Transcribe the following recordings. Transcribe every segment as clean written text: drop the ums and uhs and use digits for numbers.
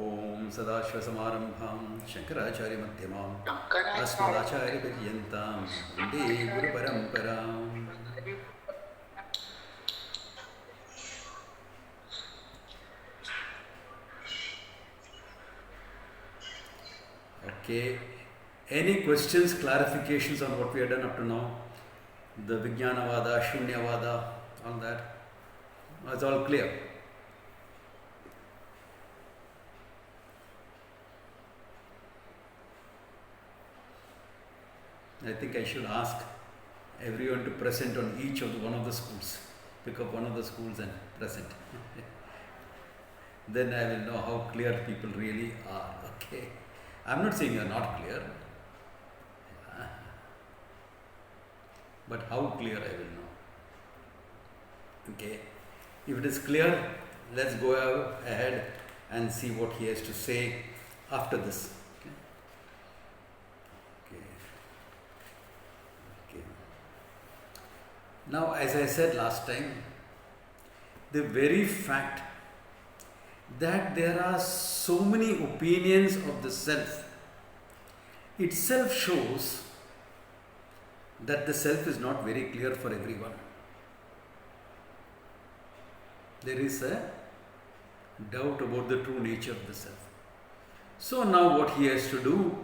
ओम सदाशिवसमारंभां शंकराचार्यमध्यमाम् अस्मदाचार्यपर्यन्तां वन्दे गुरुपरम्पराम्. Okay, any questions, clarifications on what we have done up to now? The Vijnanavada, Shunyavada, all that? It's all clear. I think I should ask everyone to present on each of one of the schools. Pick up one of the schools and present. Then I will know how clear people really are. Okay. I'm not saying you're not clear, but how clear I will know. Okay. If it is clear, let's go ahead and see what he has to say after this. Now, as I said last time, the very fact that there are so many opinions of the self itself shows that the self is not very clear for everyone. There is a doubt about the true nature of the self. So now what he has to do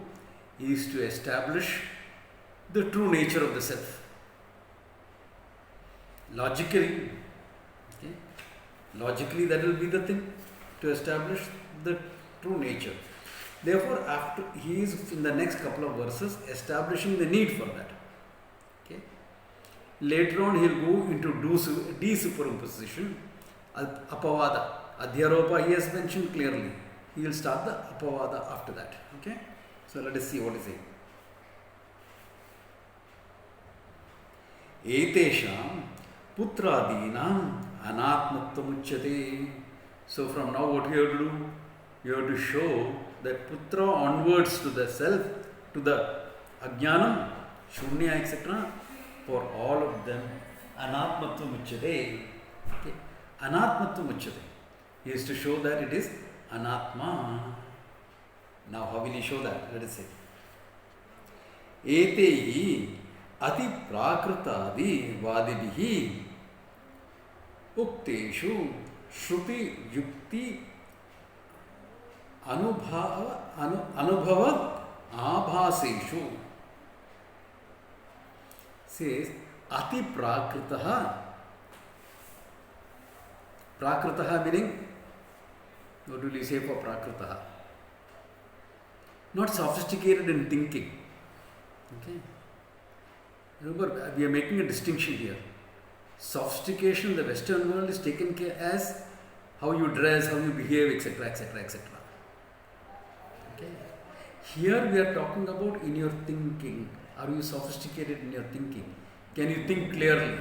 is to establish the true nature of the self. Logically, that will be the thing to establish the true nature. Therefore, after he is in the next couple of verses establishing the need for that. Okay. Later on, he will go into desuperimposition, apavada, adhyaropa. He has mentioned clearly. He will start the apavada after that. Okay. So let us see what is it. Etesham Putradinam anatmatvam. So from now what you have to do? You have to show that putra onwards to the self, to the ajnanam, shunya, etc. For all of them, anatmatvam uchyate. Okay. Anatmatvam uchyate. He is to show that it is anatma. Now how will he show that? Let us say. Etehi ati prakritadi vadibihi ukteshu shruti yukti anubhavat abhaseshu. Says ati prakritaha. Prakritaha meaning, what will you say for prakritaha? Not sophisticated in thinking. Okay. Remember, we are making a distinction here. Sophistication in the Western world is taken care as how you dress, how you behave, etc., etc., etc. Okay. Here we are talking about in your thinking. Are you sophisticated in your thinking? Can you think clearly?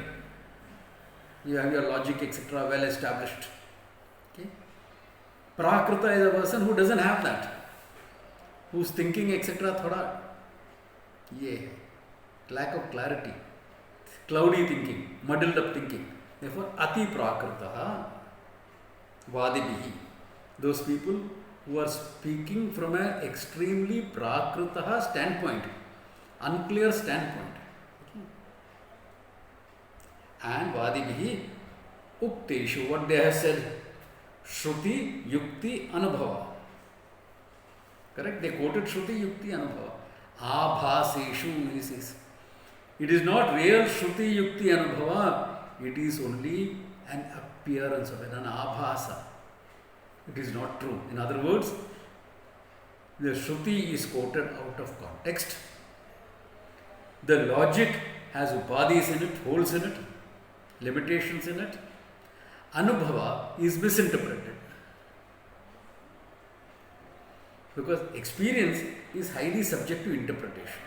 You have your logic, etc., well established. Okay. Prakrita is a person who doesn't have that, whose thinking, etc., thoda, lack of clarity, cloudy thinking, muddled up thinking. Therefore, ati prakritaha vadibihi. Those people who are speaking from an extremely prakritaha standpoint, unclear standpoint. Okay. And vadibihi ukteshu, what they have said, shruti yukti anubhava. Correct? They quoted shruti yukti anubhava. Abhaseshu, he says. It is not real shruti yukti anubhava. It is only an appearance of it, an abhasa. It is not true. In other words, the shruti is quoted out of context. The logic has upadhis in it, holes in it, limitations in it. Anubhava is misinterpreted. Because experience is highly subject to interpretation.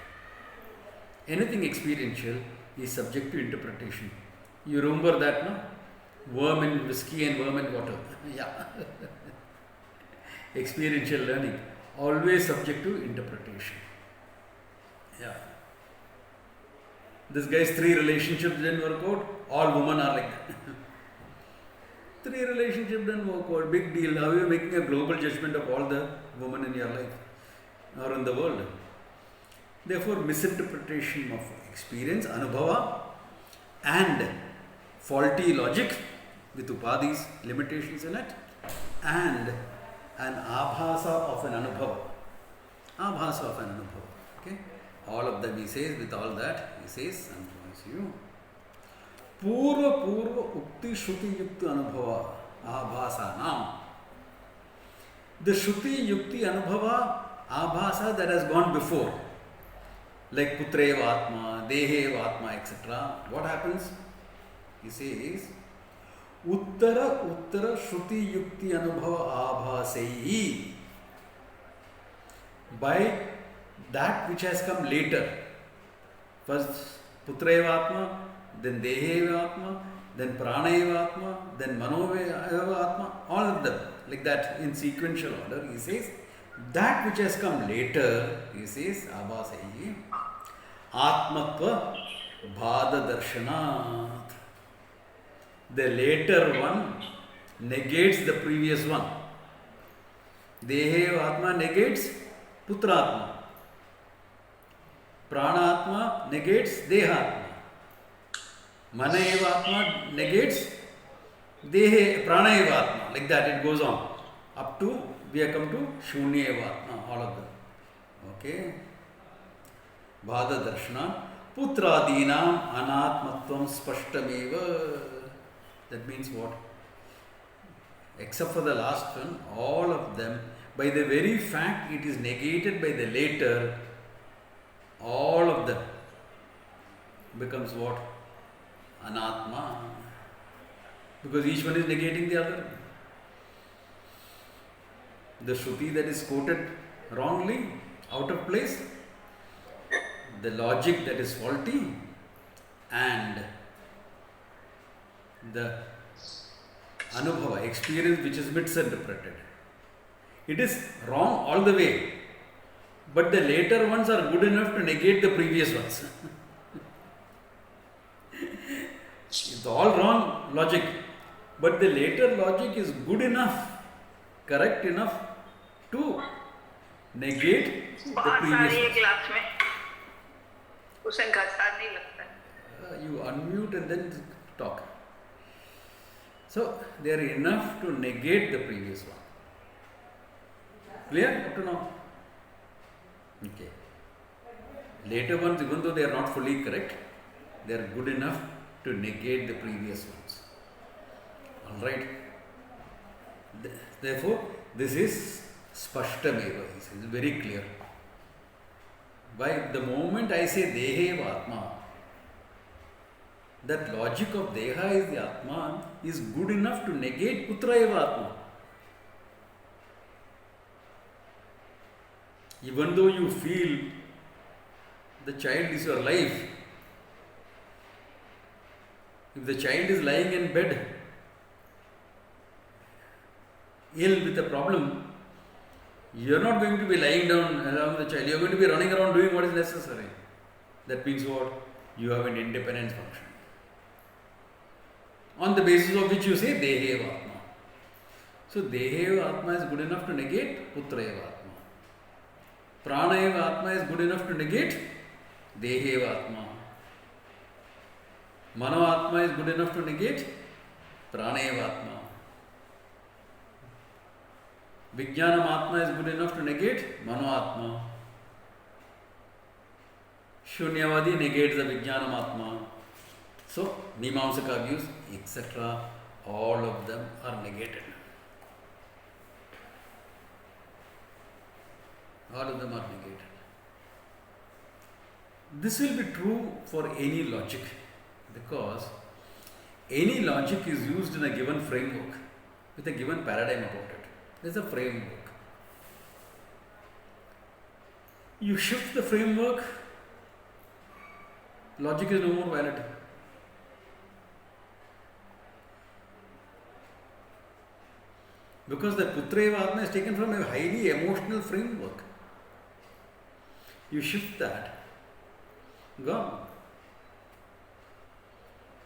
Anything experiential is subject to interpretation. You remember that, no? Worm in whiskey and worm in water. Yeah. Experiential learning, always subject to interpretation. Yeah. This guy's 3 relationships didn't work out, all women are like that. Three relationship didn't work out. Big deal. How are you making a global judgment of all the women in your life or in the world? Therefore, misinterpretation of experience, anubhava, and faulty logic with upadhis, limitations in it, and an abhasa of an anubhava. Abhasa of an anubhava. Okay? All of them he says, with all that, he says, and you. Purva ukti shruti yukti anubhava abhasa nam. The shruti yukti anubhava abhasa that has gone before, like putreva atma, deheva atma, etc. What happens? He says, uttara shruti yukti anubhava abhasai. By that which has come later. First putreva atma, then deheva atma, then praneva atma, then manova atma, all of them, like that in sequential order. He says, that which has come later, he says, abhasai, atmatva bhada darshanat. The later one negates the previous one. Deheva atma negates putratma. Pranatma negates dehatma. Maneva atma negates pranaeva atma. Like that it goes on. Up to, we have come to shunyeva atma, all of them. Okay. Bhada darshana. Putradinam anatmatvam spashtameva. That means what? Except for the last one, all of them, by the very fact it is negated by the later, all of them becomes what? Anatma. Because each one is negating the other. The Shruti that is quoted wrongly, out of place, the logic that is faulty, and the anubhava, experience which is misinterpreted. It is wrong all the way, but the later ones are good enough to negate the previous ones. It's all wrong logic, but the later logic is good enough, correct enough to negate the previous ones. You unmute and then talk. So, they are enough to negate the previous one. Clear up to now? Okay. Later ones, even though they are not fully correct, they are good enough to negate the previous ones. Alright? Therefore, this is spashtameva. He says, very clear. By the moment I say deheva atma, that logic of deha is the atma is good enough to negate putrayeva atma. Even though you feel the child is your life, if the child is lying in bed ill with a problem, you are not going to be lying down around the child. You are going to be running around doing what is necessary. That means what? You have an independence function. On the basis of which you say deheva atma. So deheva atma is good enough to negate putrayeva atma. Pranayeva atma is good enough to negate deheva atma. Mano atma is good enough to negate pranayeva atma. Vijnanam atma is good enough to negate mano atma. Shunyavadi negates the Vijnanam atma. So, Mimamsaka views, etc., all of them are negated. All of them are negated. This will be true for any logic, because any logic is used in a given framework with a given paradigm about it. There's a framework. You shift the framework, logic is no more valid. Because the Putreva Atma is taken from a highly emotional framework. You shift that, gone.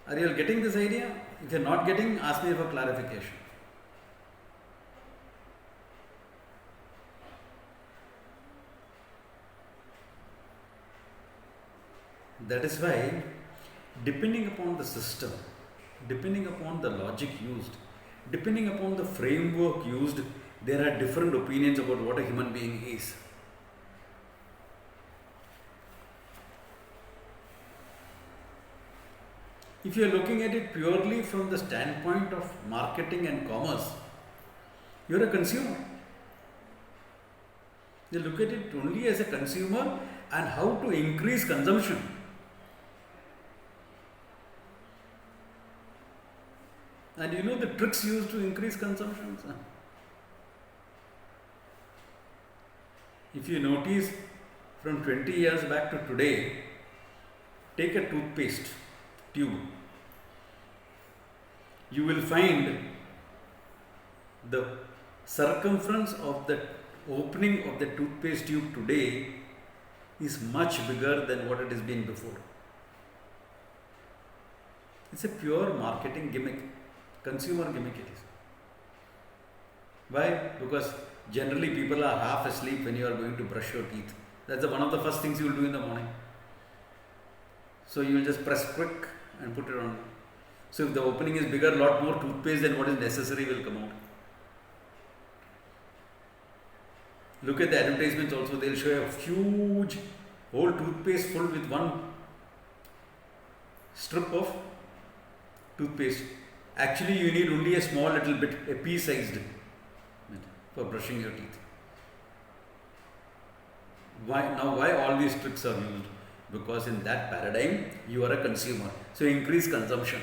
Are you all getting this idea? If you're not getting, ask me for clarification. That is why, depending upon the system, depending upon the logic used, depending upon the framework used, there are different opinions about what a human being is. If you are looking at it purely from the standpoint of marketing and commerce, you are a consumer. You look at it only as a consumer and how to increase consumption. And you know the tricks used to increase consumption? If you notice from 20 years back to today, take a toothpaste tube. You will find the circumference of the opening of the toothpaste tube today is much bigger than what it has been before. It's a pure marketing gimmick, consumer gimmick it is. Why? Because generally people are half asleep when you are going to brush your teeth. That's one of the first things you will do in the morning. So you will just press quick and put it on. So if the opening is bigger, lot more toothpaste than what is necessary will come out. Look at the advertisements also, they will show a huge whole toothpaste full with one strip of toothpaste. Actually you need only a small little bit, a pea-sized for brushing your teeth. Why all these tricks are used? Because in that paradigm you are a consumer. So increase consumption.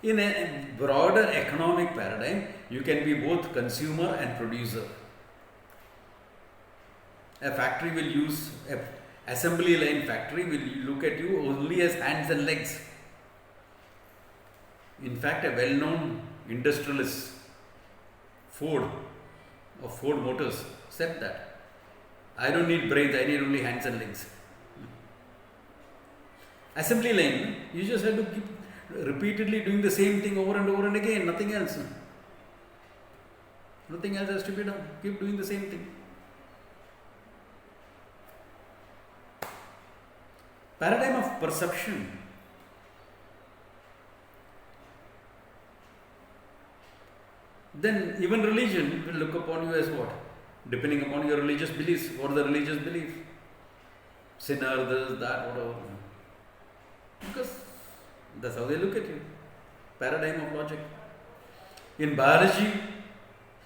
In a broader economic paradigm, you can be both consumer and producer. A factory will use, a assembly line factory will look at you only as hands and legs. In fact, a well-known industrialist, Ford, of Ford Motors, said that. I don't need brains, I need only hands and legs. Assembly line, you just have to keep repeatedly doing the same thing over and again, nothing else. Nothing else has to be done. Keep doing the same thing. Paradigm of perception. Then even religion will look upon you as what? Depending upon your religious beliefs. What is the religious belief? Sinner, this, that, whatever. Because that's how they look at you. Paradigm of logic. In biology,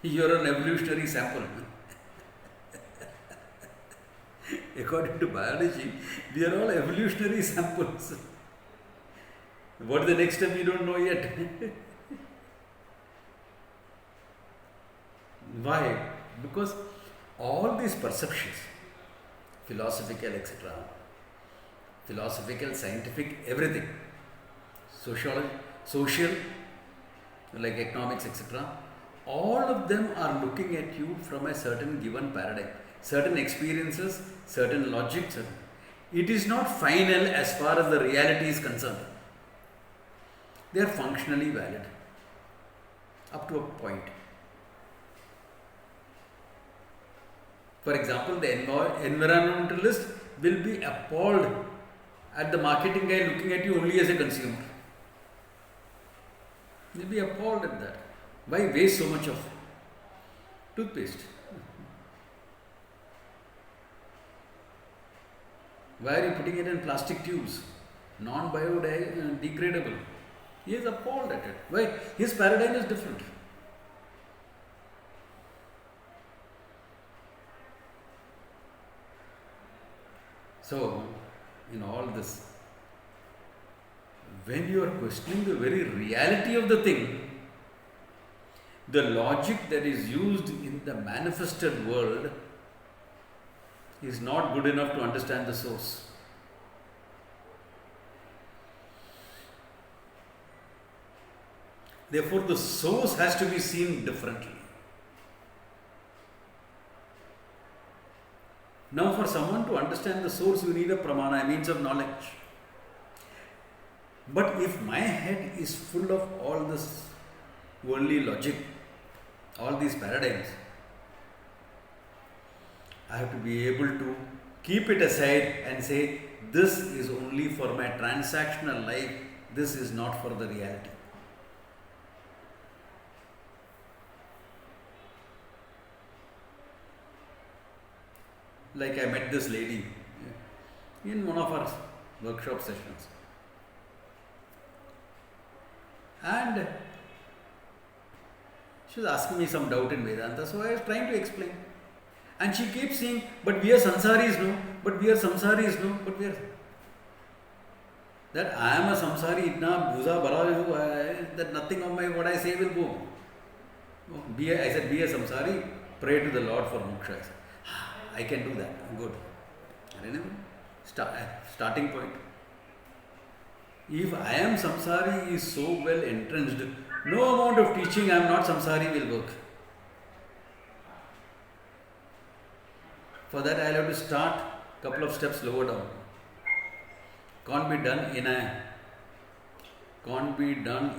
you are an evolutionary sample. According to biology, we are all evolutionary samples. What is the next step, we don't know yet. Why? Because all these perceptions, philosophical, etc., philosophical, scientific, everything, social, like economics, etc., all of them are looking at you from a certain given paradigm, certain experiences, certain logics. It is not final as far as the reality is concerned. They are functionally valid up to a point. For example, the environmentalist will be appalled at the marketing guy looking at you only as a consumer. He'll be appalled at that. Why waste so much of toothpaste? Why are you putting it in plastic tubes? Non-biodegradable. He is appalled at it. Why? His paradigm is different. So, in all this, when you are questioning the very reality of the thing, the logic that is used in the manifested world is not good enough to understand the source. Therefore, the source has to be seen differently. Now, for someone to understand the source, you need a pramana, a means of knowledge. But if my head is full of all this worldly logic, all these paradigms, I have to be able to keep it aside and say, this is only for my transactional life, this is not for the reality. Like I met this lady in one of our workshop sessions. And she was asking me some doubt in Vedanta, so I was trying to explain. And she keeps saying, but we are samsaris, no? But we are samsaris, no? But we are... That I am a samsari, itna bhuza bhara hua hai, that nothing of my what I say will go. I said, be a samsari, pray to the Lord for moksha. I said, I can do that. Good. Starting point. If I am samsari is so well entrenched, no amount of teaching I am not samsari will work. For that I will have to start a couple of steps lower down. Can't be done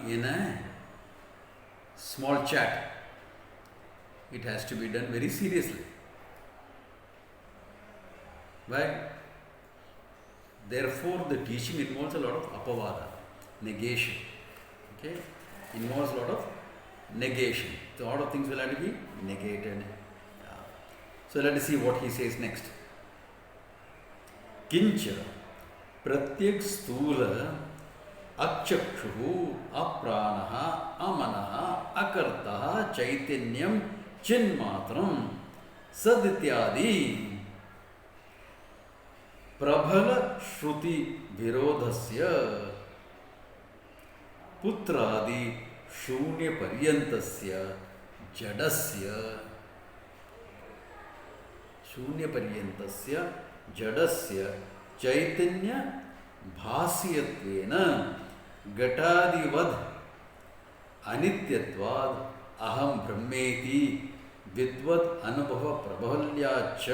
in a small chat. It has to be done very seriously. Why? Therefore, the teaching involves a lot of apavada, negation. Okay? Involves a lot of negation. So, a lot of things will have to be negated. So, let us see what he says next. Kincha pratyek sthula akchakshuhu apranaha amanaha akartaha chaitanyam chinmatram sadityadi प्रबल श्रुति विरोधस्य पुत्रादि शून्य पर्यन्तस्य जडस्य चैतन्य भास्यत्वेन घटादिवद अनित्यत्वाद अहम ब्रह्मेति विद्वत् अनुभव प्रबल्याच्च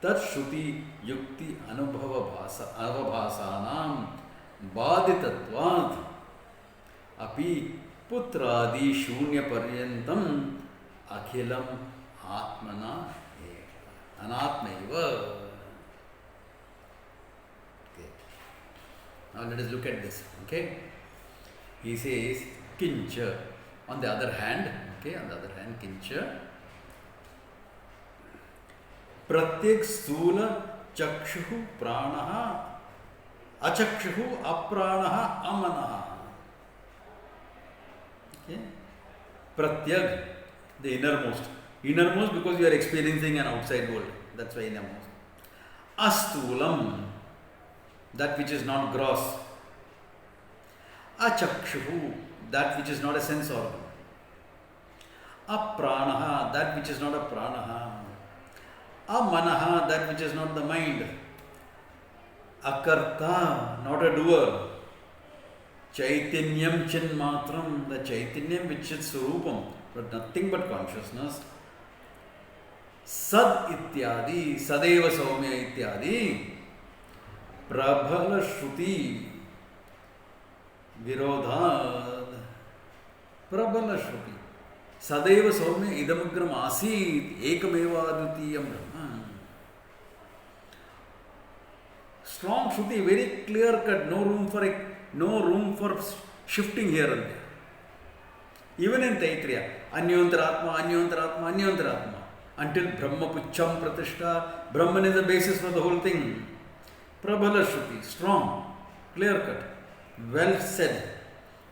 तत्श्रुति युक्ति अवभासानां बाधितत्वात् अपि पुत्रादि शून्य पर्यन्तम् अखिलम् आत्मना अनात्मैव. Okay. Now let us look at this. Okay. He says kincha. On the other hand, kincha. प्रत्येक स्थूल चक्षु प्राणः अचक्षु अप्राणः अमनः. Okay. Pratyag, the innermost because you are experiencing an outside world, that's why innermost. Asthulam, that which is not gross. Achakshu, that which is not a sense organ. Apranaha, that which is not a pranaha. Amanaha, that which is not the mind. Akarta, not a doer. Chaitanyam chinmatram, the chaitanyam which is surupam, but nothing but consciousness. Sad ityadi, sadeva saumya ityadi, prabhala shruti virodhad, prabhala shruti. Sadeva saumya idamagram asit ekameva advitiyam brahma. Strong shruti, very clear cut, no room for shifting here and there. Even in Taittiriya, Anyantaratma, until Brahma Pucham Pratishtha, Brahman is the basis for the whole thing. Prabhala Shruti, strong, clear cut, well said,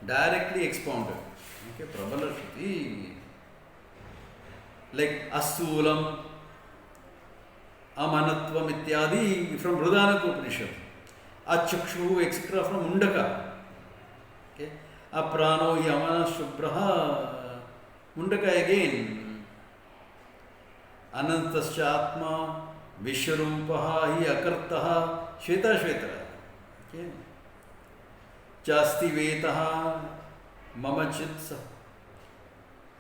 directly expounded. Okay, Prabhala Shruti. Like Asthulam, Amanatvam Ityadi from Brudhanaka Upanishad. Achakshu, etc. from Mundaka. Okay. Aprano Yamana Shubhraha. Mundaka again. Anantascha Atma Vishwarupaha hi Akartaha Shveta. Okay. Chasti Vetaha Mama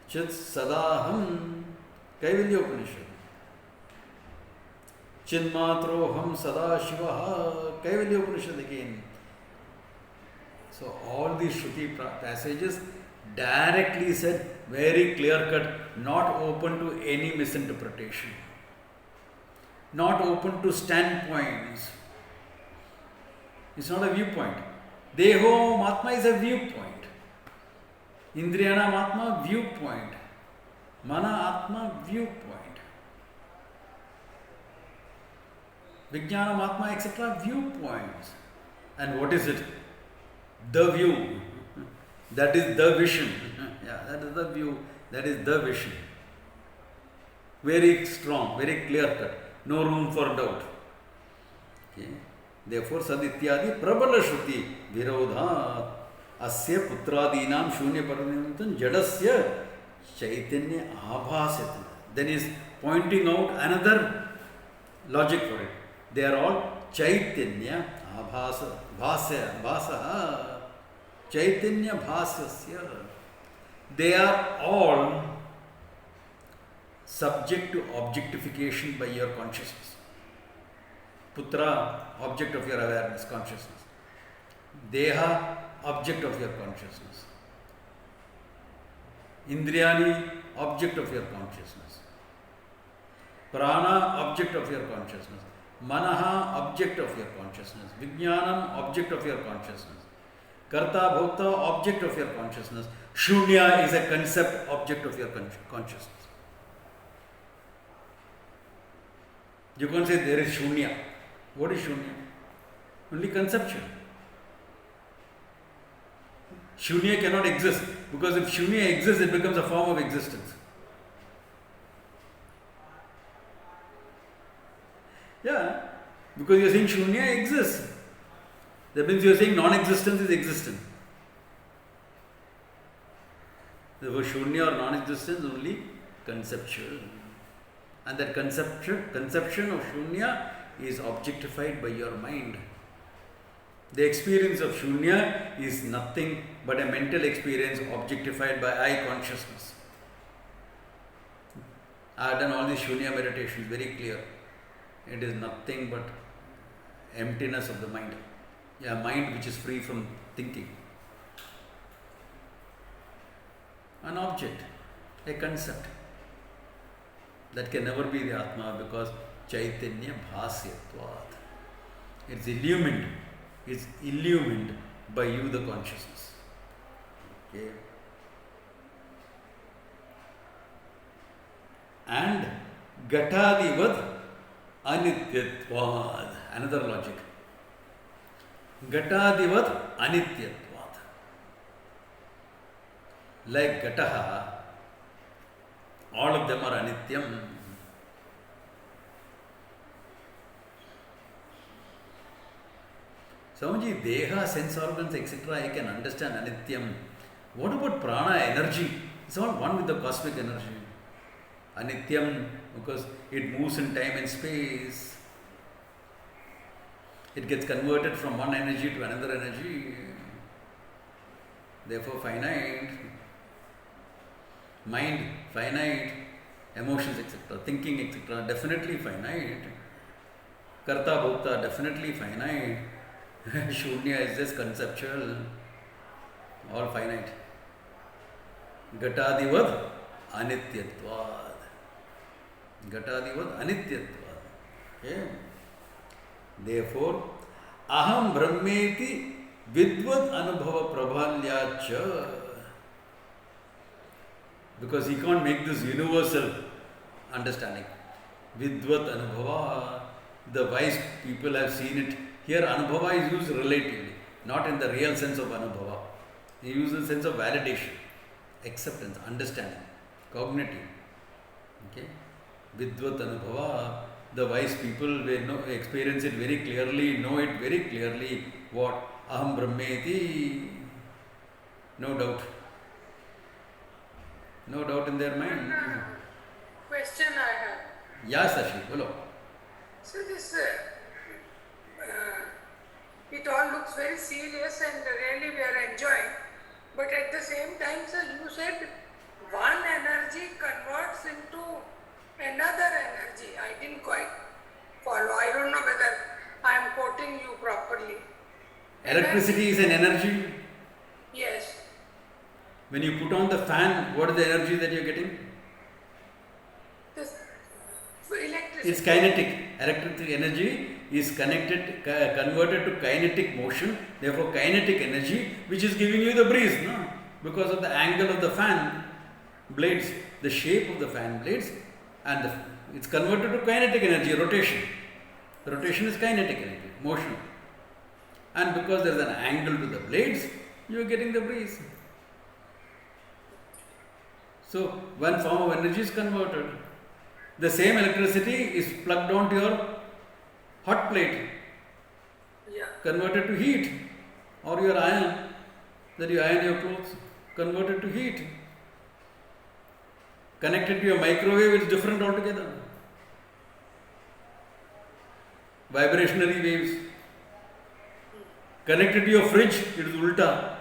Chit Sadaham. Kaivalya Upanishad. Chinmatro Ham Sada Shivaha. Kaivalya Upanishad again. So all these Shruti passages directly said, very clear cut, not open to any misinterpretation, not open to standpoints. It's not a viewpoint. Deho Matma is a viewpoint. Indriyana Matma, viewpoint. Mana Atma, viewpoint. Vijnana Matma, etc., viewpoints. And what is it? The view. That is the vision. Yeah, that is the view. That is the vision. Very strong, very clear cut. No room for doubt. Okay. Therefore, Sadityadi Prabala Shruti Virodha Asya Putradinam Shunya Paranimantam Jadasya Chaitanya Abhasyat. Then is pointing out another logic for it. They are all Chaitanya Abhasa Bhasya Bhasa Chaitanya Bhasyasya. They are all subject to objectification by your consciousness. Putra, object of your awareness, consciousness. Deha, object of your consciousness. Indriyani, object of your consciousness. Prana, object of your consciousness. Manaha, object of your consciousness. Vijnanam, object of your consciousness. Karta, Bhokta, object of your consciousness. Shunya is a concept, object of your consciousness. You can't say there is Shunya. What is Shunya? Only conception. Shunya cannot exist, because if Shunya exists, it becomes a form of existence. Yeah, because you are saying Shunya exists. That means you are saying non-existence is existence. Therefore, Shunya or non-existence is only conceptual. And that conception of Shunya is objectified by your mind. The experience of Shunya is nothing but a mental experience objectified by I consciousness. I have done all these Shunya meditations, very clear. It is nothing but emptiness of the mind. Yeah, mind which is free from thinking. An object, a concept. That can never be the Atma, because Chaitanya Bhasyatvat. It's illumined. It's illumined by you, the consciousness. Okay. And Gatadivad Anityatvad. Another logic. Gatadivad Anityatvad. Like Gataha, all of them are anityam. Swamiji, deha, sense organs, etc., I can understand anityam. What about prana, energy? It's all one with the cosmic energy. Anityam, because it moves in time and space. It gets converted from one energy to another energy. Therefore, finite. Mind, finite. Emotions, etc., thinking, etc., definitely finite. Karta, Bhokta, definitely finite. Shunya is just conceptual, all finite. Gatadivad Anityatvad. Gatadivad Anityatvad. Okay. Therefore, Aham Brahmeti Vidvad Anubhava Prabhalyacha. Because he can't make this universal understanding. Vidvat Anubhava, the wise people have seen it. Here Anubhava is used relatively, not in the real sense of Anubhava. He uses the sense of validation, acceptance, understanding, cognitive. Okay? Vidvat Anubhava, the wise people will experience it very clearly, know it very clearly. What? Aham Brahmeti, no doubt. No doubt in their mind. Question I have. Yes, Sashi, follow. So this, it all looks very serious and really we are enjoying. But at the same time, sir, you said one energy converts into another energy. I didn't quite follow. I don't know whether I am quoting you properly. Electricity is an energy. When you put on the fan, what is the energy that you're getting? This electricity. It's kinetic. Electric energy is converted to kinetic motion. Therefore, kinetic energy, which is giving you the breeze, no? Because of the angle of the fan blades, the shape of the fan blades, and it's converted to kinetic energy, rotation. Rotation is kinetic energy, motion. And because there is an angle to the blades, you are getting the breeze. So, one form of energy is converted. The same electricity is plugged onto your hot plate, converted to heat, or your iron, that you iron your clothes, converted to heat. Connected to your microwave is different altogether. Vibrationary waves. Connected to your fridge, it is ulta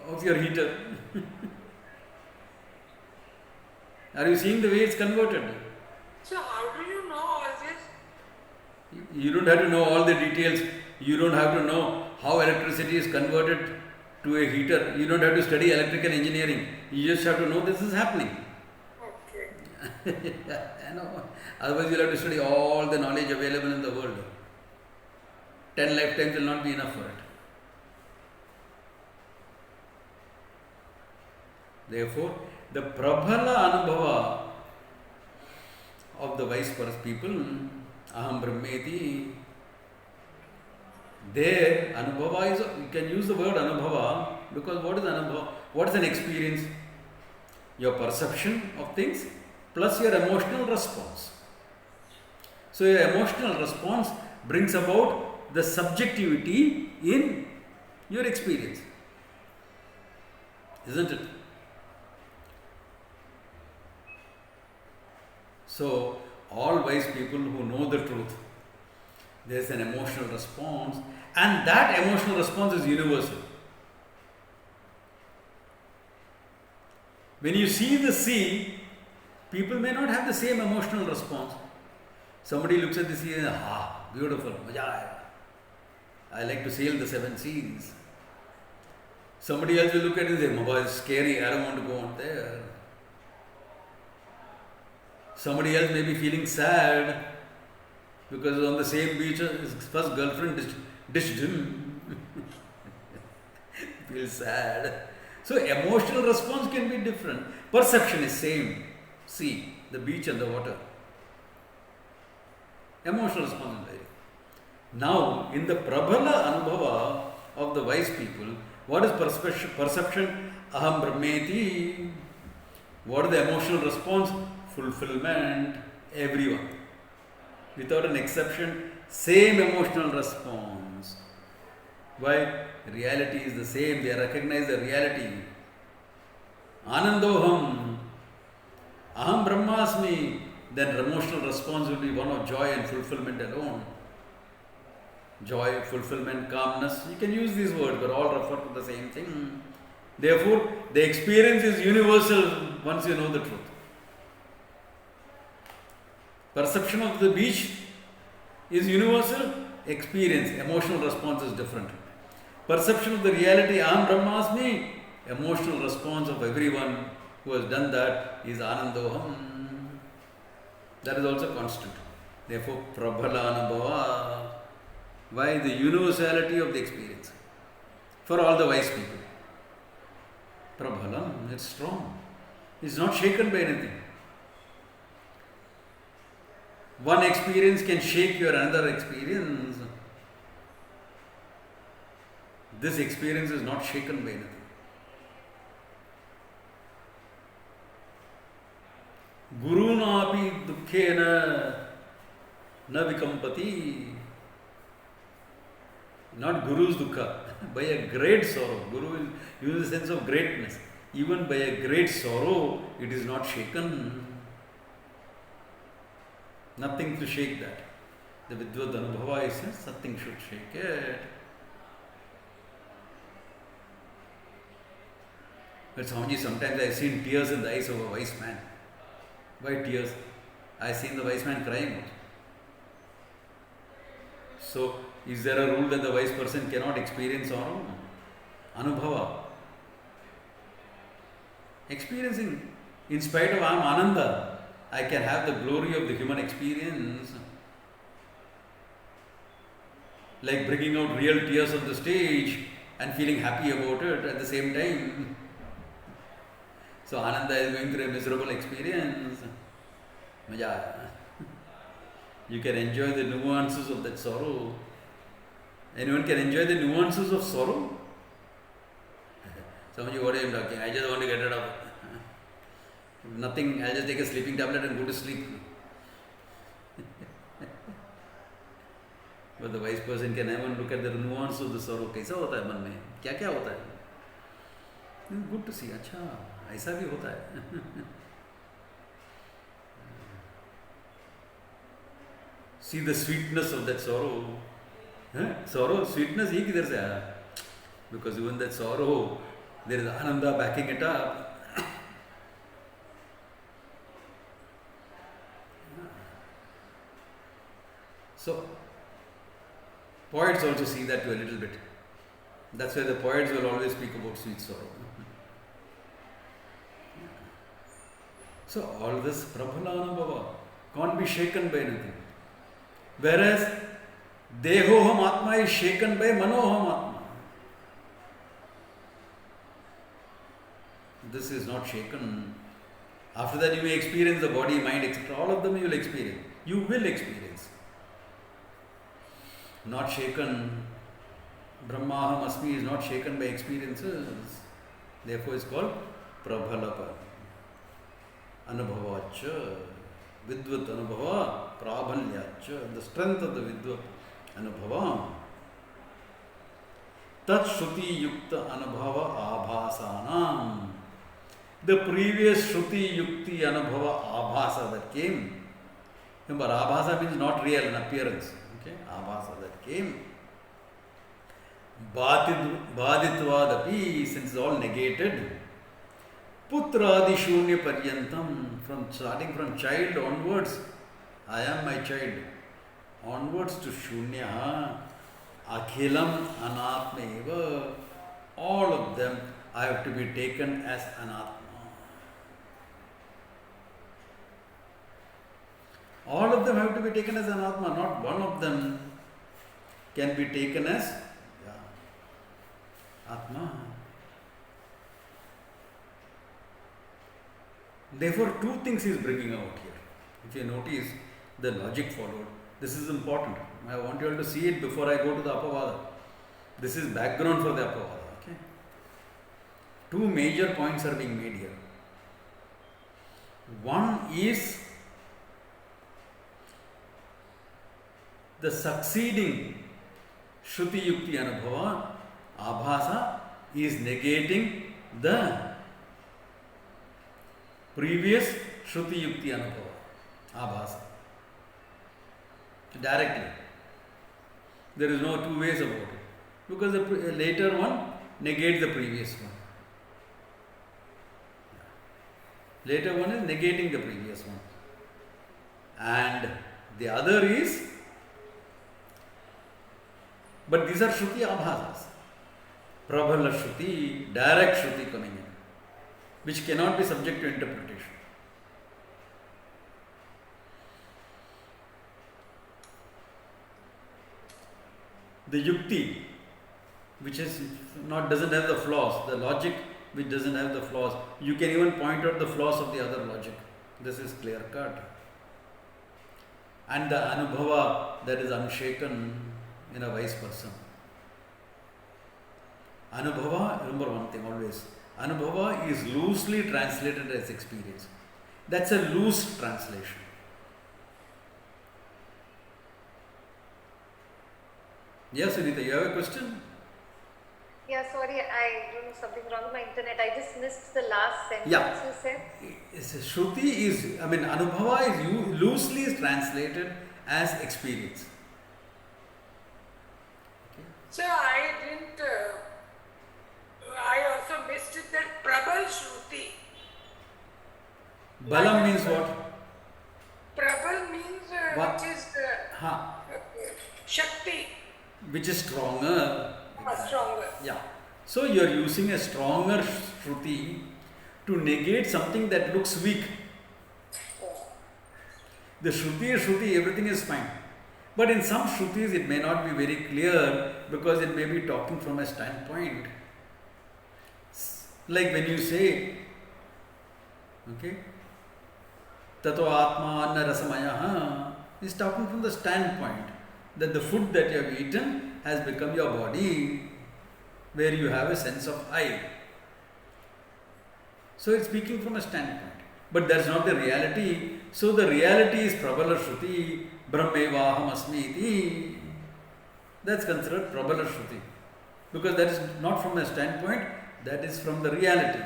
of your heater. Are you seeing the way it's converted? So how do you know all this? You don't have to know all the details. You don't have to know how electricity is converted to a heater. You don't have to study electrical engineering. You just have to know this is happening. Okay. I know. Otherwise, you'll have to study all the knowledge available in the world. 10 lifetimes will not be enough for it. Therefore, the Prabhala Anubhava of the wise people, Aham Brahmeti, their Anubhava is, you can use the word Anubhava because what is Anubhava? What is an experience? Your perception of things plus your emotional response. So, your emotional response brings about the subjectivity in your experience. Isn't it? So, all wise people who know the truth, there is an emotional response, and that emotional response is universal. When you see the sea, people may not have the same emotional response. Somebody looks at the sea and beautiful, maja aaya. I like to sail the 7 seas. Somebody else will look at it and say, Mama, it's scary, I don't want to go on there. Somebody else may be feeling sad because on the same beach his first girlfriend dished him. Feels sad. So emotional response can be different. Perception is same. Sea, the beach and the water. Emotional response is very. Now, in the Prabhala Anubhava of the wise people, what is perception? Aham Brahmeti. What is the emotional response? Fulfillment. Everyone. Without an exception, same emotional response. Why? Reality is the same. They recognize the reality. Anandoham. Aham Brahmasmi. Then emotional response will be one of joy and fulfillment alone. Joy, fulfillment, calmness. You can use these words, but all refer to the same thing. Therefore, the experience is universal once you know the truth. Perception of the beach is universal. Experience, emotional response is different. Perception of the reality, Aham Brahmasmi, emotional response of everyone who has done that is Anandoham. That is also constant. Therefore, Prabhala Anubhava. Why? The universality of the experience. For all the wise people. Prabhalam, it's strong. It's not shaken by anything. One experience can shake your another experience. This experience is not shaken by anything. Gurunapi dukkhena na vikampati. Not Guru's dukkha, by a great sorrow. Guru is in the sense of greatness. Even by a great sorrow, it is not shaken. Nothing to shake that. The Vidvad Anubhava is says nothing should shake it. But Swamiji, sometimes I have seen tears in the eyes of a wise man. Why tears? I have seen the wise man crying. So, is there a rule that the wise person cannot experience sorrow? Anubhava. Experiencing, in spite of I am Ananda, I can have the glory of the human experience, like bringing out real tears on the stage and feeling happy about it at the same time. So Ananda is going through a miserable experience. Maja. You can enjoy the nuances of that sorrow. Anyone can enjoy the nuances of sorrow? Some of you, what I am talking? I just want to get rid of it. Nothing, I'll just take a sleeping tablet and go to sleep. But the wise person can even look at the nuance of the sorrow. कैसा होता है मन में? क्या-क्या होता है? Good to see. अच्छा, ऐसा भी होता है. See the sweetness of that sorrow. Sorrow, sweetness, ये किधर से आया? Because even that sorrow, there is Ananda backing it up. So, poets also see that to a little bit. That's why the poets will always speak about sweet sorrow. So, all this Prabhala Anubhava can't be shaken by anything. Whereas, Dehoham Atma is shaken by Manoham Atma. This is not shaken. After that, you may experience the body, mind, etc. All of them you will experience. You will experience. Not shaken. Brahmaham Asmi is not shaken by experiences. Therefore, it's called Prabhalapa. Anubhavacha. Vidvat Anubhava. Prabhalyacha. The strength of the Vidvat Anubhava. Tat Shruti Yukta Anubhava Abhasanam. The previous Shruti Yukti Anubhava Abhasa that came. Remember, Abhasa means not real in appearance. Okay, Abhasa that came. Bhaditvadapi, since all negated. Putradi Shunya Paryantam, from starting from child onwards, I am my child. Onwards to Shunya, Akhilam Anatmeva, all of them I have to be taken as Anatma. All of them have to be taken as Anatma, not one of them can be taken as Atma. Therefore, two things he is bringing out here. If you notice, the logic followed. This is important. I want you all to see it before I go to the Apavada. This is background for the Apavada. Okay? Two major points are being made here. One is the succeeding Shruti Yukti Anubhava, Abhasa, is negating the previous Shruti Yukti Anubhava, Abhasa. Directly. There is no two ways about it. Because the later one negates the previous one. Later one is negating the previous one. And the other is, but these are Shruti Abhasas. Prabhala Shruti, direct Shruti coming in, which cannot be subject to interpretation. The Yukti, which is not, doesn't have the flaws, the logic which doesn't have the flaws. You can even point out the flaws of the other logic. This is clear cut. And the Anubhava that is unshaken in a wise person. Anubhava, remember one thing always, Anubhava is loosely translated as experience. That's a loose translation. Yes, Sunita, you have a question? Yeah, sorry, I don't know something wrong with my internet. I just missed the last sentence you said. Shruti is, Anubhava is loosely translated as experience. So I didn't, I also missed it that Prabal Shruti. Balam means what? Prabal means What? which is Shakti, Which is stronger. stronger. Yeah. So you are using a stronger Shruti to negate something that looks weak. The Shruti is Shruti, everything is fine. But in some Shrutis it may not be very clear because it may be talking from a standpoint. Like when you say, okay, Tato Atma Anna Rasamayaha is talking from the standpoint that the food that you have eaten has become your body, where you have a sense of I. So it's speaking from a standpoint. But that's not the reality. So the reality is Prabala Shruti, Brahmevaham Asmi iti. That's considered Prabala Shruti. Because that is not from a standpoint, that is from the reality.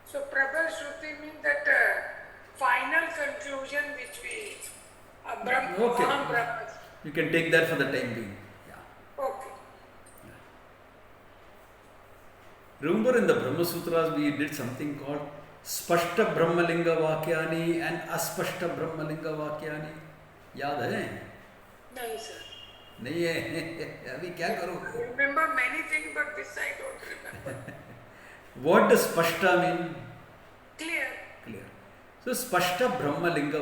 So Prabal Shruti means that final conclusion which we Brahma. Okay. You can take that for the time being. Yeah. Okay. Remember in the Brahma Sutras we did something called Spashta Brahmalinga Vakyani and Aspashta Brahmalinga Vakyani. याद है? नहीं sir. नहीं है. अभी क्या करो? I remember many things, but this I don't remember. What does Spashta mean? Clear. Clear. So Spashta Brahmalinga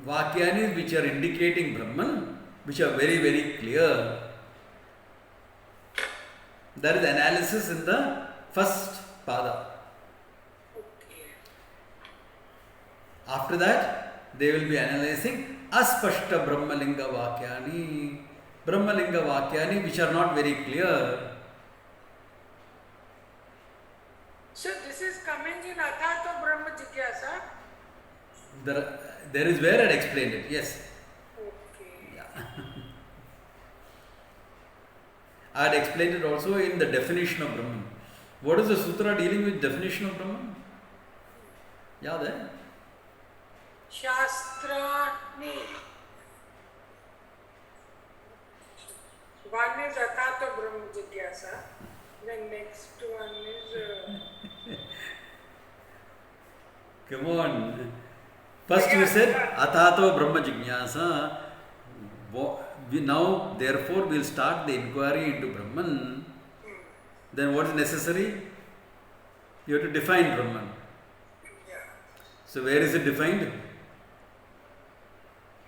Vakyani which are indicating Brahman, which are very, very clear. There is analysis in the first pada. Okay. After that, they will be analyzing Aspashta Brahmalinga Vakyani which are not very clear. So this is coming in Athato Brahma Jigyasa. There is where I had explained it, yes. Okay. Yeah. I had explained it also in the definition of Brahman. What is the sutra dealing with definition of Brahman? Yaad hai? Shastrani. One is Athato Brahma Jigyasa. Then next one is. Come on. First you said Atato Brahma Jignasa. Now, therefore, we will start the inquiry into Brahman. Then what is necessary? You have to define Brahman. Yeah. So where is it defined?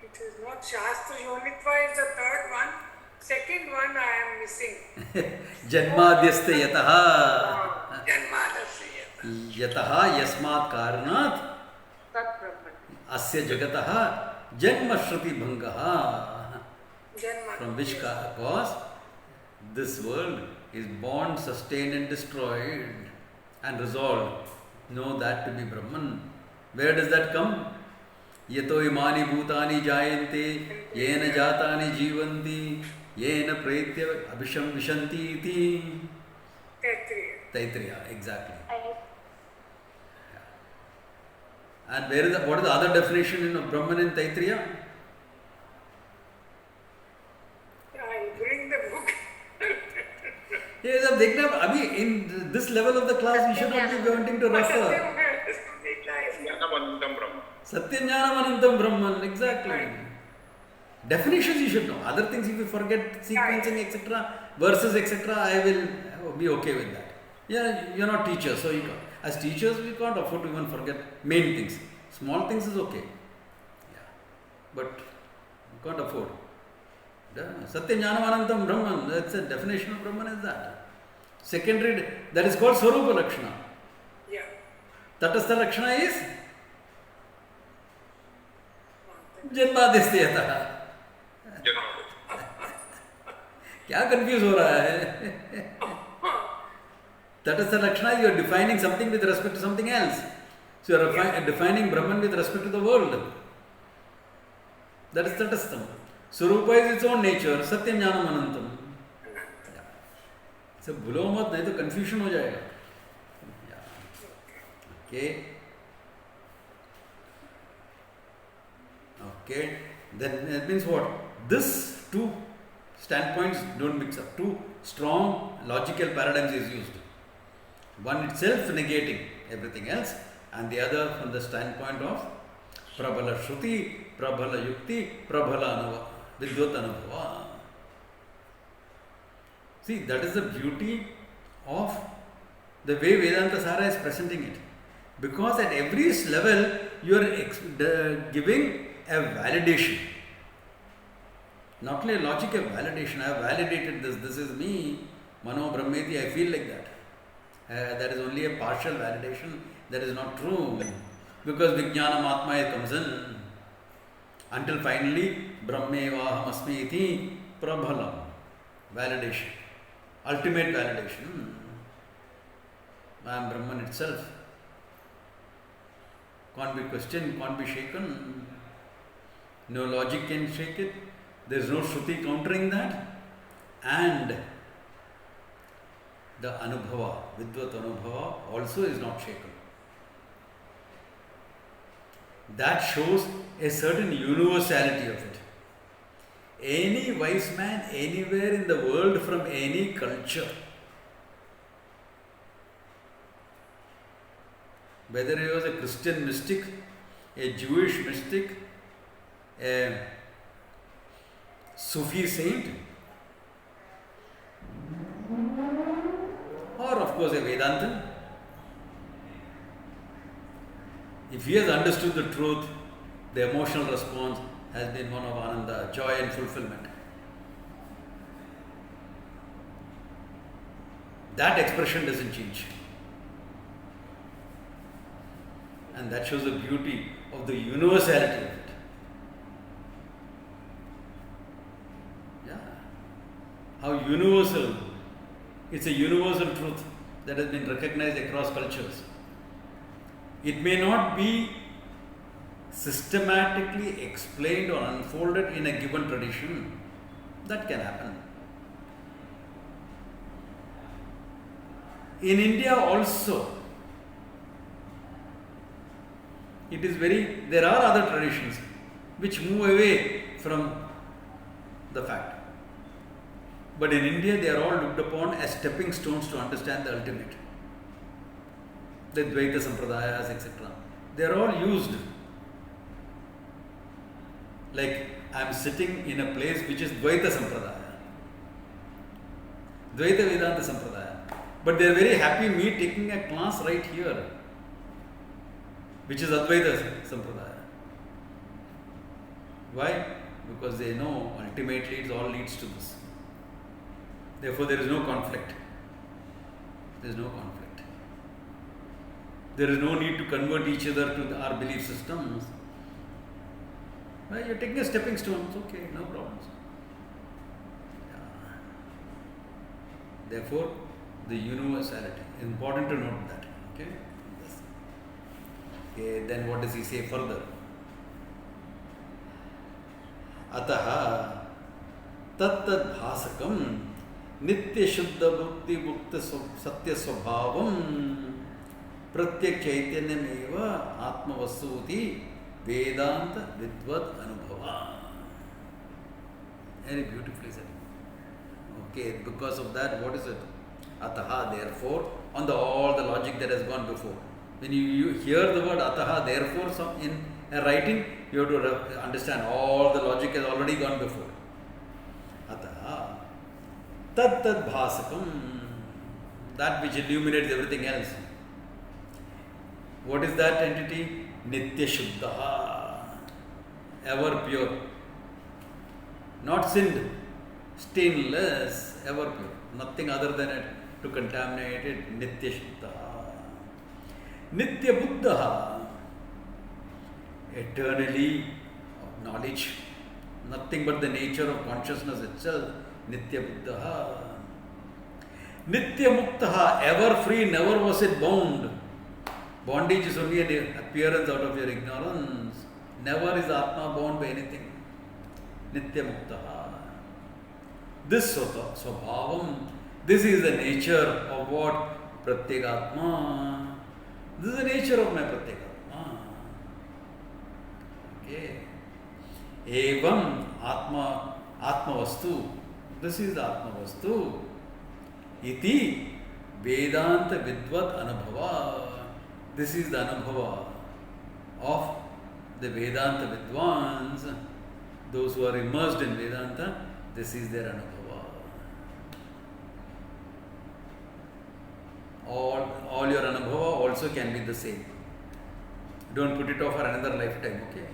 It is not Shastra Yonitva is the third one. Second one I am missing. Janmadhyasta yataha. Janmadasya. Yataha yasmat karanat Tat Brahman. asya jagataha janma shruti bhangaha. Janma. From which cause this world is born, sustained and destroyed and resolved. Know that to be Brahman. Where does that come? Yato imani bhutani jayante yena jatani jivanti yena praitya abhisham vishanti iti. Taittiriya, exactly. And where is what is the other definition of Brahman in Taittiriya? I bring the book. Yes, देखना अभी in this level of the class we should not be wanting to refer. Satyam Jnanam Anantam Brahman, exactly. Definitions you should know. Other things if you forget sequencing etc., verses etc., I will be okay with that. Yeah, you're not teachers, so you can't. As teachers we can't afford to even forget main things. Small things is okay. Yeah. But you can't afford. Satyam Jnanam Anantam Brahman, that's a definition of Brahman is that. Secondary, that is called Swarupa Lakshana. Yeah. Tatastha Lakshana is Janmadhyastha. क्या confuse हो रहा है? Tatastha Lakshana, you are defining something with respect to something else. So you are defining Brahman with respect to the world. That is Tatastham. Swarupa is its own nature. Satyam Jnanam Anantam. So भूलो मत, नहीं तो confusion हो जाएगा. Okay. Okay. Then it means what? This two standpoints don't mix up. Two strong logical paradigms is used. One itself negating everything else, and the other from the standpoint of Prabhala Shruti, Prabhala Yukti, Prabhala Anubhava, Vidvat Anubhava. See, that is the beauty of The way Vedanta Sara is presenting it. Because at every level you are giving a validation. Not only a logic, a validation. I have validated this. This is me. Mano Brahmeti. I feel like that. That is only a partial validation. That is not true. Because Vijnanam Atma comes in. Until finally, Brahmeva Asmi iti Prabhalam. Validation. Ultimate validation. I am Brahman itself. Can't be questioned, can't be shaken. No logic can shake it. There is no Shruti countering that. And the Anubhava, Vidvat Anubhava also is not shaken. That shows a certain universality of it. Any wise man anywhere in the world from any culture, whether he was a Christian mystic, a Jewish mystic, a Sufi saint, or of course a Vedantin, if he has understood the truth, the emotional response has been one of Ananda, joy and fulfillment. That expression doesn't change. And that shows the beauty of the universality of it. Yeah. How universal. It's a universal truth that has been recognized across cultures. It may not be systematically explained or unfolded in a given tradition. That can happen. In India also, there are other traditions which move away from the fact. But in India, they are all looked upon as stepping stones to understand the ultimate. The Dvaita Sampradayas, etc. They are all used. Like, I am sitting in a place which is Dvaita Sampradaya, Dvaita Vedanta Sampradaya. But they are very happy me taking a class right here, which is Advaita Sampradaya. Why? Because they know ultimately it all leads to this. Therefore, there is no conflict. There is no conflict. There is no need to convert each other to our belief systems. Well, you're taking a stepping stone, it's okay, no problems. Yeah. Therefore, the universality. Important to note that. Okay? Yes. Okay, then what does he say further? Ataha tattad bhasakam nitya shuddha bhukti bhukta satya swabhavam pratyak chaitanyameva atma vasuti Vedanta Vidvat Anubhava. Very beautifully said. Okay, because of that, what is it? Ataha, therefore, on all the logic that has gone before. When you hear the word ataha, therefore, in a writing, you have to understand all the logic has already gone before. Ataha, tad bhasakam, that which illuminates everything else. What is that entity? Nitya Shuddha, ever pure, not sinned, stainless, ever pure, nothing other than it to contaminate it. Nitya Shuddha, Nitya Buddha, eternally of knowledge, nothing but the nature of consciousness itself. Nitya Buddha, Nitya Muktaha, ever free, never was it bound. Bondage is only an appearance out of your ignorance. Never is Atma bound by anything. Nitya Muktaha. This Swabhavam, this is the nature of what? Pratyegatma. This is the nature of my Pratyegatma. Okay. Evam Atma Vastu. This is the Atma Vastu. Iti Vedanta Vidvat Anubhava. This is the Anubhava of the Vedanta Vidvans, those who are immersed in Vedanta, this is their Anubhava. All also can be the same. Don't put it off for another lifetime, okay?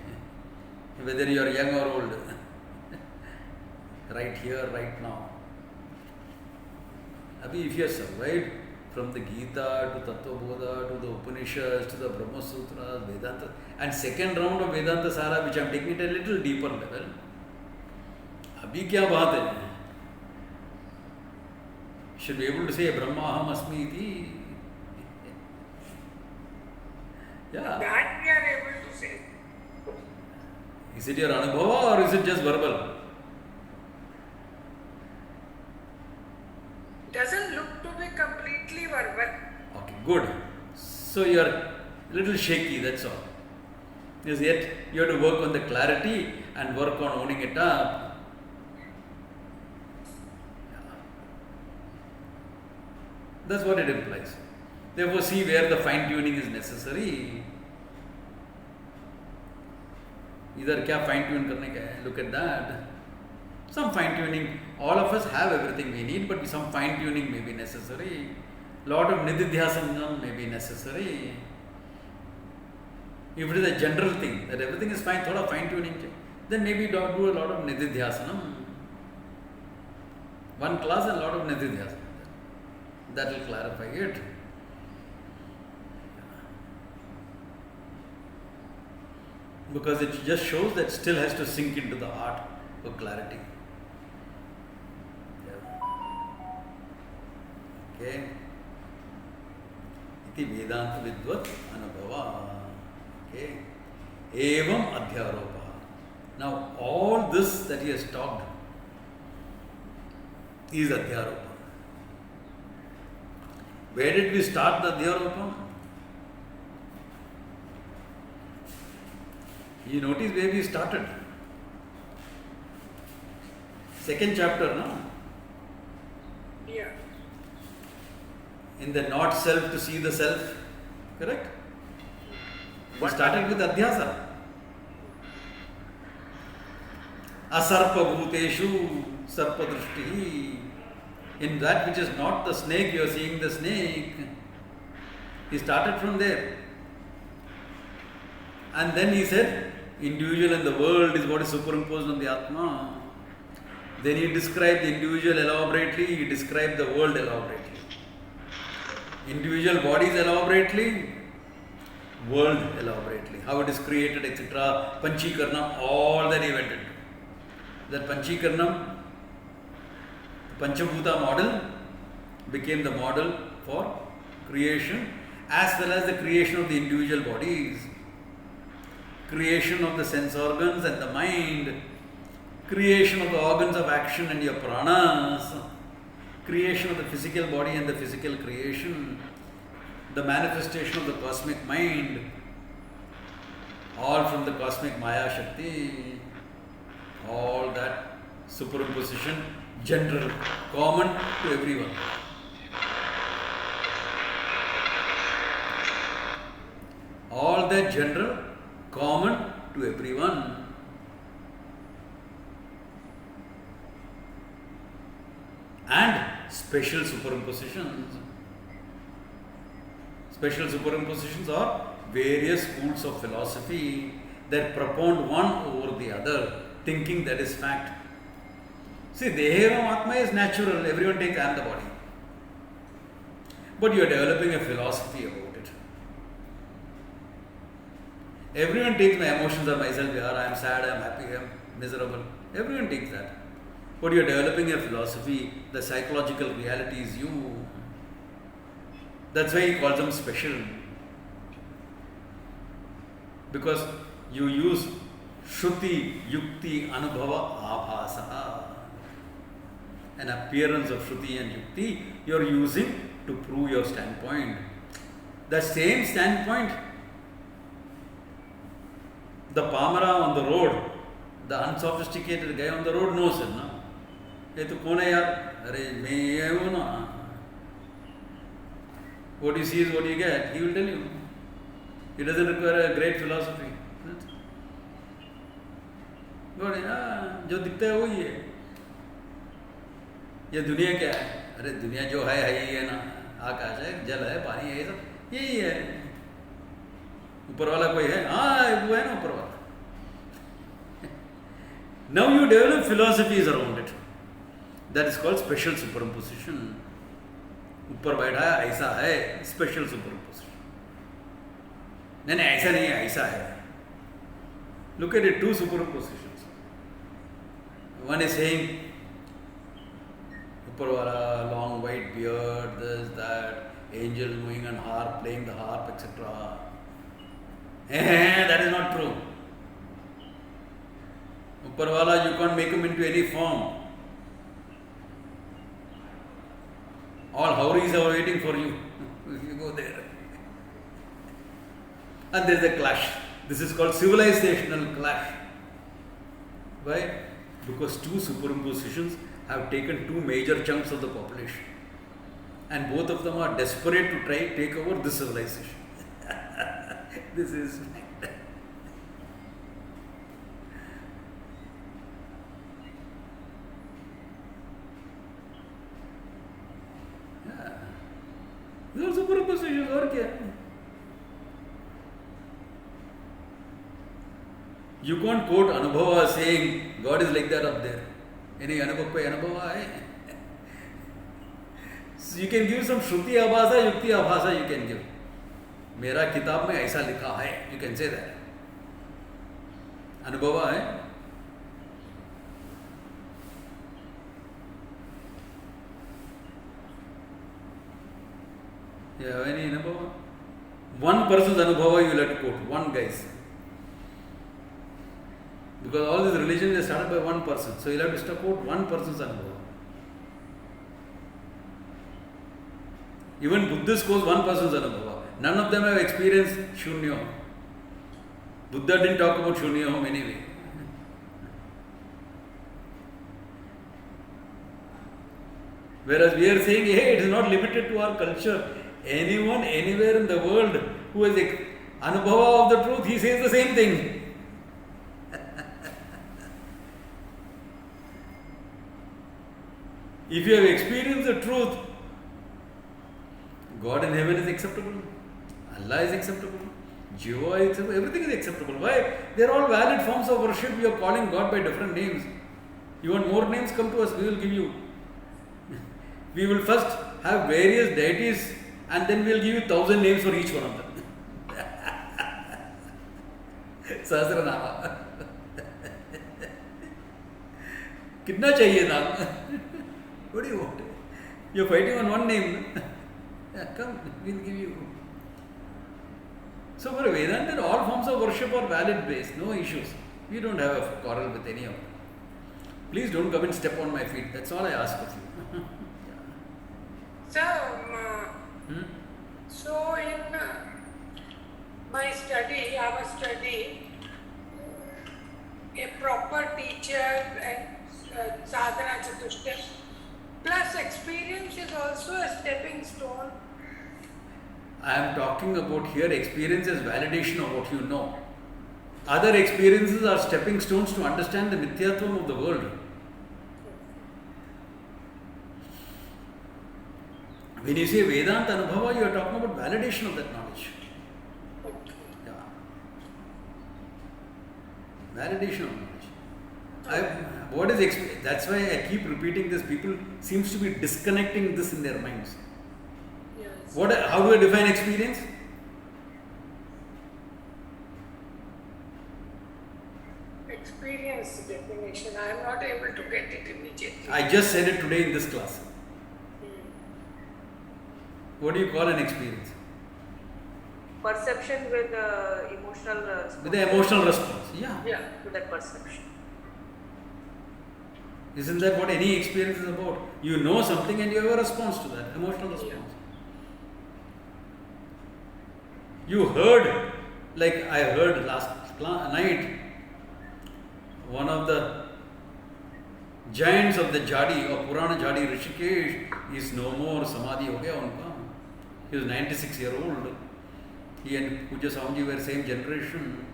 Whether you are young or old, right here, right now. Abhi, if you have survived from the Gita to Tattva Bodha to the Upanishads to the Brahma Sutras, Vedanta, and second round of Vedanta Sara, which I am taking it a little deeper level. Abhi kya baat hai? You should be able to say Brahma Aham Asmi iti. Yeah. That we are able to say. Is it your anubhava or is it just verbal? Doesn't look to be completely verbal. Okay, good. So you are a little shaky, that's all. Because yet you have to work on the clarity and work on owning it up. That's what it implies. Therefore, see where the fine tuning is necessary. Either क्या fine tune करने का है, look at that. Some fine tuning, all of us have everything we need, but some fine tuning may be necessary. Lot of nididhyasanam may be necessary. If it is a general thing that everything is fine, thoda fine tuning, then maybe do a lot of nididhyasanam. One class and a lot of nididhyasanam. That will clarify it. Because it just shows that still has to sink into the heart for clarity. Okay. Iti Vedanta Vidvat Anubhava. Okay. Evam Adhyaropa. Now all this that he has talked is Adhyaropa. Where did we start the Adhyaropa? You notice where we started. Second chapter, no? Yeah. In the not self to see the self, correct? We started with Adhyasa. Asarpa bhuteshu sarpa drishti. In that which is not the snake, you are seeing the snake. He started from there. And then he said, individual and the world is what is superimposed on the Atma. Then he described the individual elaborately, he described the world elaborately. Individual bodies elaborately, world elaborately. How it is created, etc. Panchikaranam, all that he went into. That Panchikaranam, Panchabhuta model became the model for creation as well as the creation of the individual bodies. Creation of the sense organs and the mind, creation of the organs of action and your pranas, creation of the physical body and the physical creation, the manifestation of the cosmic mind, all from the cosmic Maya Shakti, all that superimposition, general, common to everyone. All that general, common to everyone. And special superimpositions. Special superimpositions are various schools of philosophy that propound one over the other, thinking that is fact. See, Dehevam Atma is natural, everyone takes I am the body. But you are developing a philosophy about it. Everyone takes my emotions are myself, I am sad, I am happy, I am miserable. Everyone takes that. But you are developing a philosophy, the psychological reality is you. That's why he calls them special. Because you use Shruti, Yukti, Anubhava, Abhasa. An appearance of Shruti and Yukti you are using to prove your standpoint. The same standpoint, the Pamara on the road, the unsophisticated guy on the road knows it, no? ये तो कौन है यार? अरे मैं ये हूँ ना. What you see is what you get. He will tell you. It doesn't require a great philosophy. जो दिखता है वही है. ये दुनिया क्या है? अरे दुनिया जो है ही है ना. आकाश है, जल है, पानी है, ये सब यही है। ऊपर वाला कोई है? हाँ, वो है ना ऊपर वाला। Now you develop philosophies around it. That is called special superimposition. ऊपर बैठा है, ऐसा है, special superimposition. नहीं नहीं, ऐसा नहीं है, ऐसा है. Look at it, two superimpositions. One is saying, ऊपर वाला, long white beard, this, that, angel moving on harp, playing the harp, etc. That is not true. ऊपर वाला, you can't make him into any form. All houris are waiting for you if you go there. And there is a clash. This is called civilizational clash. Why? Because two superimpositions have taken two major chunks of the population. And both of them are desperate to try take over this civilization. This is those superimpositions और क्या? You can't quote Anubhava saying God is like that up there. Any Anubhava पे Anubhava है? So you can give some Shruti Abhasa, Yukti Abhasa you can give. मेरा किताब में ऐसा लिखा है, you can say that. Anubhava है? You have any Anubhava? One person's Anubhava you will have to quote, one guy's. Because all these religions are started by one person, so you will have to quote one person's Anubhava. Even Buddhists quote one person's Anubhava. None of them have experienced Shunyam. Buddha didn't talk about Shunyam anyway. Whereas we are saying, hey, it is not limited to our culture. Anyone, anywhere in the world who has Anubhava of the truth, he says the same thing. If you have experienced the truth, God in heaven is acceptable, Allah is acceptable, Jiva is acceptable, everything is acceptable. Why? They are all valid forms of worship. You are calling God by different names. You want more names? Come to us, we will give you. We will first have various deities and then we will give you 1,000 names for each one of them. Sahasranama. कितना चाहिए नाम? What do you want? You are fighting on one name. Yeah, come, we will give you. So for Vedanta, all forms of worship are valid based, no issues. We don't have a quarrel with any of them. Please don't come and step on my feet. That's all I ask of you. So in my study, our study, a proper teacher and sadhana chatushtay plus experience is also a stepping stone. I am talking about here experience as validation of what you know. Other experiences are stepping stones to understand the mithyatvam of the world. When you say Vedanta Anubhava, you are talking about validation of that knowledge. Yeah. Validation of knowledge. That's why I keep repeating this. People seems to be disconnecting this in their minds. Yes. How do I define experience? Experience definition. I am not able to get it immediately. I just said it today in this class. What do you call an experience? Perception with emotional response. With the emotional response. Yeah. To that perception. Isn't that what any experience is about? You know something and you have a response to that, emotional response. You heard, like I heard last night, one of the giants of the Jadi or Purana Jadi, Rishikesh, is no more, Samadhi ho gaya unka. He was 96-year-old. He and Puja Swamiji were same generation.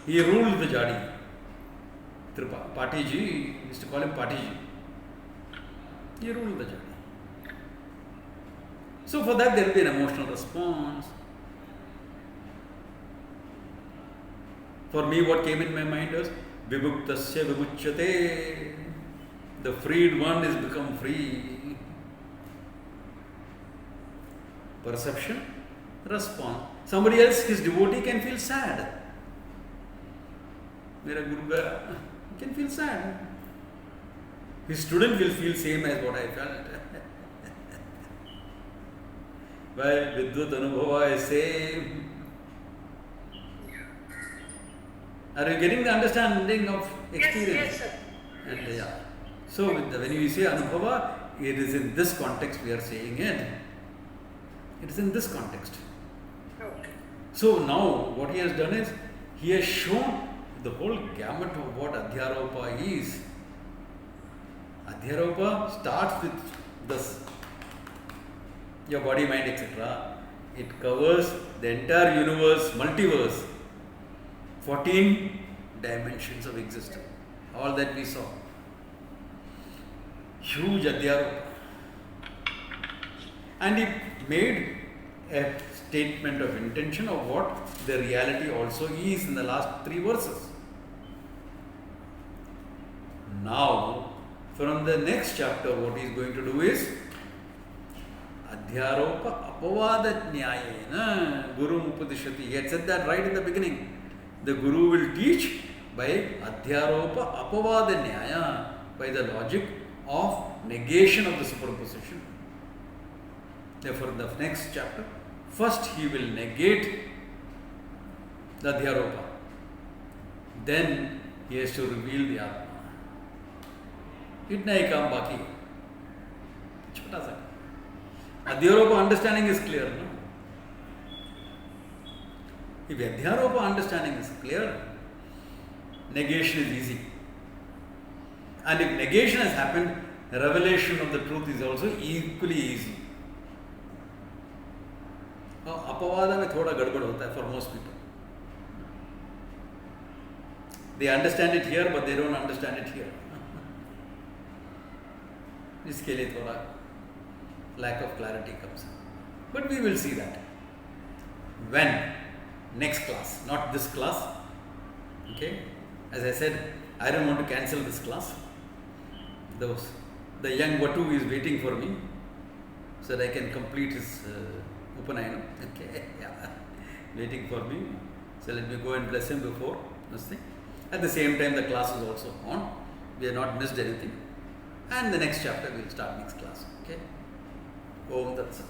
He ruled the Jadi. Patiji, used to call him Patiji. He ruled the Jadi. So for that there will be an emotional response. For me, what came in my mind was vibhuktasya vimuchyate. The freed one is become free. Perception, response. Somebody else, his devotee, can feel sad. Mera guru gaya, he can feel sad. His student will feel same as what I felt. While Vidvat Anubhava is same. Are you getting the understanding of experience? Yes, sir. And yeah. So when we say Anubhava, it is in this context we are saying it. It is in this context. Okay. So now what he has done is, he has shown the whole gamut of what Adhyaropa is. Adhyaropa starts with this, your body, mind, etc. It covers the entire universe, multiverse, 14 dimensions of existence. All that we saw. Huge Adhyaropa. And he made a statement of intention of what the reality also is in the last 3 verses. Now, from the next chapter, what he is going to do is Adhyaropa Apavada Nyayena Guru Upadishati. He had said that right in the beginning. The Guru will teach by Adhyaropa Apavada Nyaya, by the logic of negation of the superposition. Therefore, the next chapter, first he will negate the Adhyaropa. Then he has to reveal the Atma. Itna hi kaam baki. Chota sa. Adhyaropa understanding is clear, no? If Adhyaropa understanding is clear, negation is easy. And if negation has happened, revelation of the truth is also equally easy. अपवाद में थोड़ा गड़बड़ होता है for most people. They understand it here, but they don't understand it here. इसके लिए थोड़ा lack of clarity comes. But we will see that. When? Next class, not this class. Okay? As I said, I don't want to cancel this class. The young Vatu is waiting for me so that I can complete his Upanayana. Okay, yeah. Waiting for me. So let me go and bless him before this thing. At the same time, the class is also on. We have not missed anything. And the next chapter, we will start next class. Okay? Om Tat Sat.